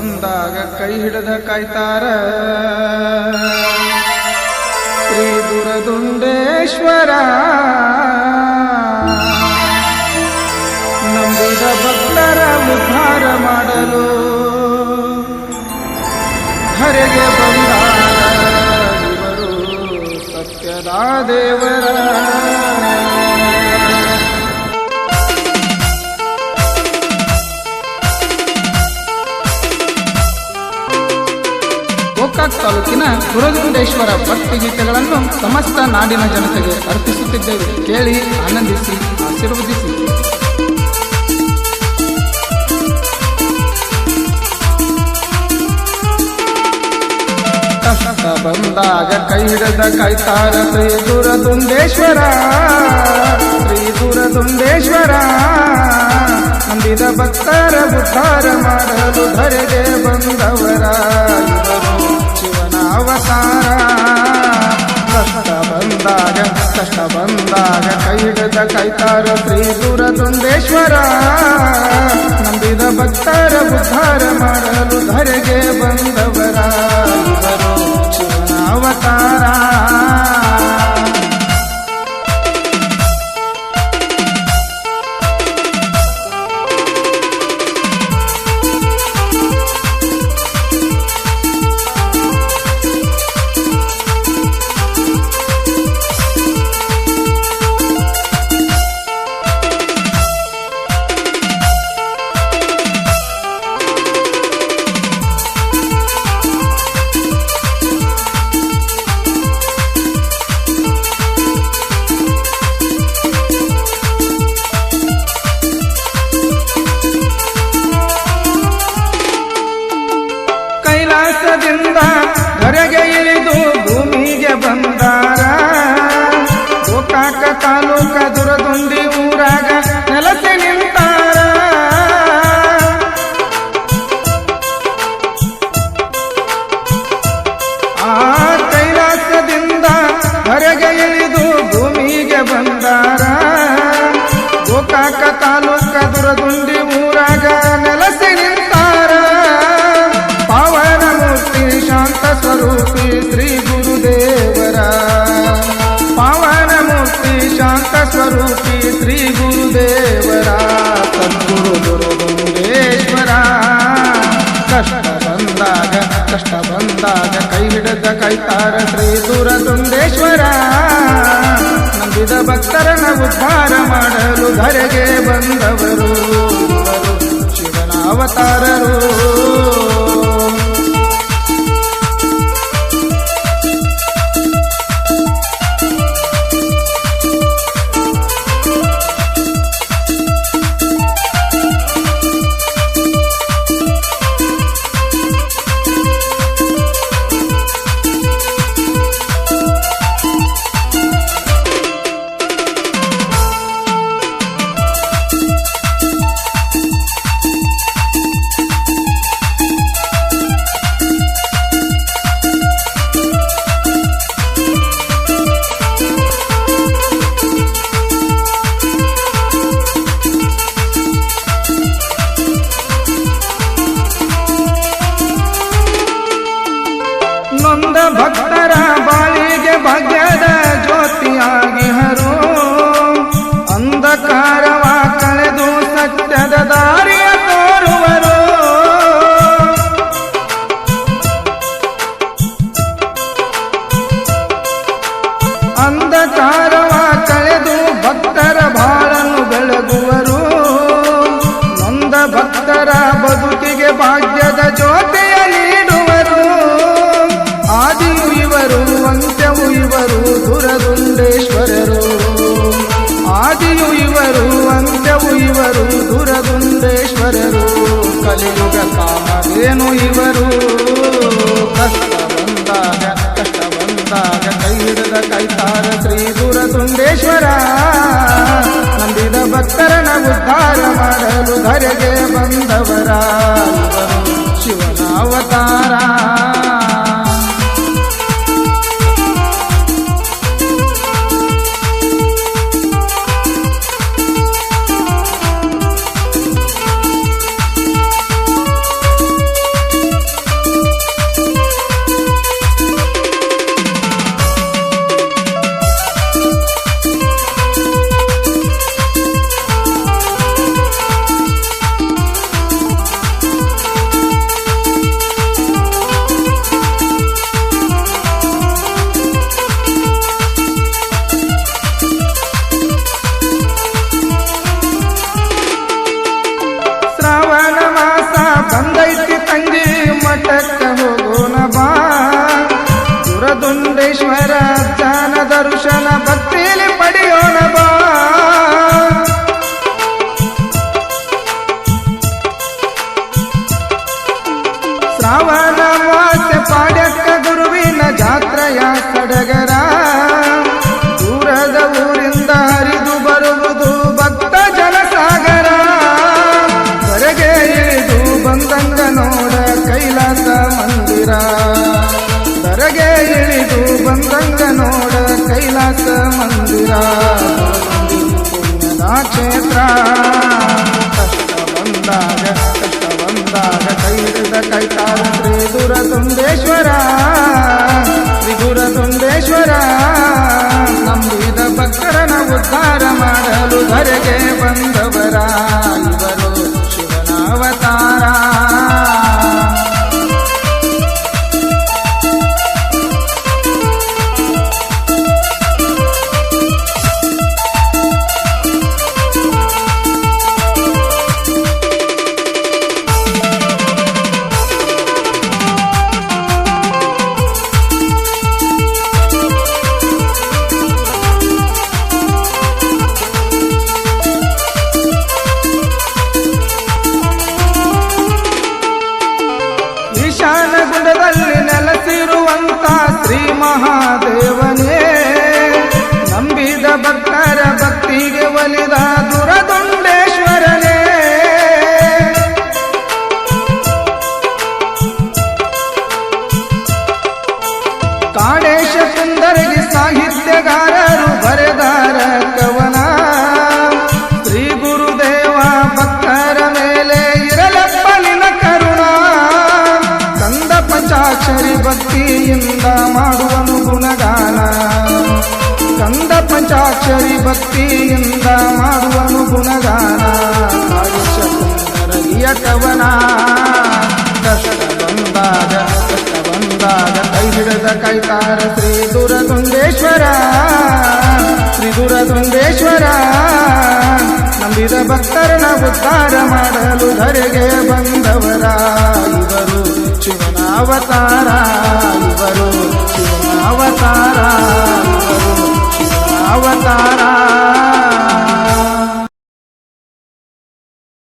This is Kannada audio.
ಬಂದಾಗ ಕೈ ಹಿಡಿದ ಕಾಯ್ತಾರ ಶ್ರೀ ದುರದುಂಡೇಶ್ವರ. ನಂಬಿದ ಭಕ್ತರ ಉದ್ಧಾರ ಮಾಡಲು ಹರೆಗೆ ಬಂದಾರ ಇವರು ಸತ್ಯದ ದೇವರ. ಗೋಕಾಕ್ ತಾಲೂಕಿನ ದುರದುಂಡೇಶ್ವರ ಭಕ್ತಿಗೀತೆಗಳನ್ನು ಸಮಸ್ತ ನಾಡಿನ ಜನತೆಗೆ ಅರ್ಪಿಸುತ್ತಿದ್ದೇವೆ. ಕೇಳಿ, ಆನಂದಿಸಿ, ಆಶೀರ್ವದಿಸಿ. ಕಷ್ಟ ಬಂದಾಗ ಕೈ ಹಿಡಿದ ಕಾಯ್ತಾರ ಶ್ರೀ ದುರದುಂಡೇಶ್ವರ. ಶ್ರೀ ದುರದುಂಡೇಶ್ವರ ನಂಬಿದ ಭಕ್ತರ ಉದ್ಧಾರ ಮಾಡಲು ಧರೆಗೆ ಬಂದವರ ಇವರು ಶಿವನ ಅವತಾರ. ಕಷ್ಟ ಬಂದಾಗ ಕೈ ಹಿಡಿದ ಕಾಯ್ತಾರ ಶ್ರೀ ದುರದುಂಡೇಶ್ವರ. ನಂಬಿದ ಭಕ್ತರ ಉದ್ಧಾರ ಮಾಡಲು ಧರೆಗೆ ಬಂದವರ ಇವರು ಶಿವನ ಅವತಾರ. ಕೈಲಾಸದಿಂದ ಹೊರಗೆ ಇಳಿದು ಭೂಮಿಗೆ ಬಂದಾರ. ಗೋಕಾಕ ತಾಲೂಕ ದುರದುಂಡಿ ಊರಾಗ ನೆಲಸಿ ನಿಂತಾರ. ಆ ಕೈಲಾಸದಿಂದ ಹೊರಗೆ ಇಳಿದು ಭೂಮಿಗೆ ಬಂದಾರ. ಗೋಕಾಕ ತಾಲೂಕ ದುರದುಂಡಿ ಊರಾಗ ನೆಲಸಿ ನಿಂತಾರ. ಶಾಂತ ಸ್ವರೂಪಿ ಶ್ರೀ ಗುರುದೇವರ. ಪಾವನ ಮೂರ್ತಿ ಶಾಂತ ಸ್ವರೂಪಿ ಶ್ರೀ ಗುರುದೇವರ. ಸದ್ಗುರು ದುರದುಂಡೇಶ್ವರ. ಕಷ್ಟ ಬಂದಾಗ ಕೈ ಹಿಡಿದ ಕಾಯ್ತಾರ ಶ್ರೀ ದುರದುಂಡೇಶ್ವರ. ನಂಬಿದ ಭಕ್ತರನ್ನ ಉದ್ಧಾರ ಮಾಡಲು ಧರೆಗೆ ಬಂದವರು ಶಿವನ ಅವತಾರರು. ನೊಂದ ಭಕ್ತರ ಬಾಳಿಗೆ ಭಾಗ್ಯದ ಜ್ಯೋತಿಯಾಗಿ ಹರು. ಅಂಧಕಾರವ ಕಳೆದು ಸತ್ಯದ ದಾರಿಯ ತೋರುವರು. ಅಂಧಕಾರವ ಕಳೆದು ಭಕ್ತರ ಬಾಳನ್ನು ಬೆಳಗುವರು. ನೊಂದ ಭಕ್ತರ ಬದುಕಿಗೆ ಭಾಗ್ಯದ ಜ್ಯೋತಿಯ ನೀಡುವರು. ಆದಿಯು ಇವರು, ಅಂತ್ಯವು ಇವರು ದುರದುಂಡೇಶ್ವರರು. ಆದಿಯು ಇವರು, ಅಂತ್ಯವು ಇವರು ದುರದುಂಡೇಶ್ವರರು. ಕಲಿಯುಗ ಕಾಮಧೇನು ಇವರು. ಕಷ್ಟ ಬಂದಾಗ ಕೈ ಹಿಡಿದ ಕಾಯ್ತಾರ ಶ್ರೀ ದುರದುಂಡೇಶ್ವರ. ನಂಬಿದ ಭಕ್ತರನ್ನ ಉದ್ಧಾರ ಮಾಡಲು ಧರೆಗೆ ಬಂದವರ ಇವರು ಶಿವನ ಅವತಾರ. ಕೈತಾರ ಶ್ರೀ ದುರತುಂಡೇಶ್ವರ ಶ್ರೀ ದುರತುಂಡೇಶ್ವರ ನಂಬಿದ ಭಕ್ತರನ ಉದ್ಧಾರ ಮಾಡಲು ಧರೆಗೆ ಬಂದವರ ಇವರು ಶಿವನ ಅವತಾರ. ಗುಂಡದಲ್ಲಿ ನೆಲೆಸಿರುವಂತ ಶ್ರೀ ಮಹಾದೇವನೇ ನಂಬಿದ ಭಕ್ತರ ಭಕ್ತಿಗೆ ಒಲಿದ ದುರದುಂಡೇಶ್ವರನೇ. ಕಾಡೇಶ ಸುಂದರಿಗೆ ಸಾಹಿತ್ಯಗಾರರು ಬರೆದಾರ ಕವನ ಶ್ರೀ ಗುರುದೇವ ಭಕ್ತರ ಮೇಲೆ ಇರಲಪ್ಪಲಿನ ಕರುಣ. ಕಂದ ಪಂಚಾಕ್ಷರಿ ಭಕ್ತಿಯಿಂದ ಮಾಡುವನು ಗುಣಗಾನ ಕಂದ ಪಂಚಾಕ್ಷರಿ ಭಕ್ತಿಯಿಂದ ಮಾಡುವನು ಗುಣಗಾನ. ಸುಂದರಿಯ ಕವನ ಕಷ್ಟ ಬಂದಾಗ ಕೈ ಹಿಡಿದ ಕೈತಾರ ಶ್ರೀ ದುರತುಂಡೇಶ್ವರ ಶ್ರೀ ದುರತುಂಡೇಶ್ವರ ನಂಬಿದ ಭಕ್ತರನ ಉದ್ಧಾರ ಮಾಡಲು ಧರೆಗೆ ಬಂದವರ ಇವರು ಶಿವನ ಅವತಾರ ಇವರು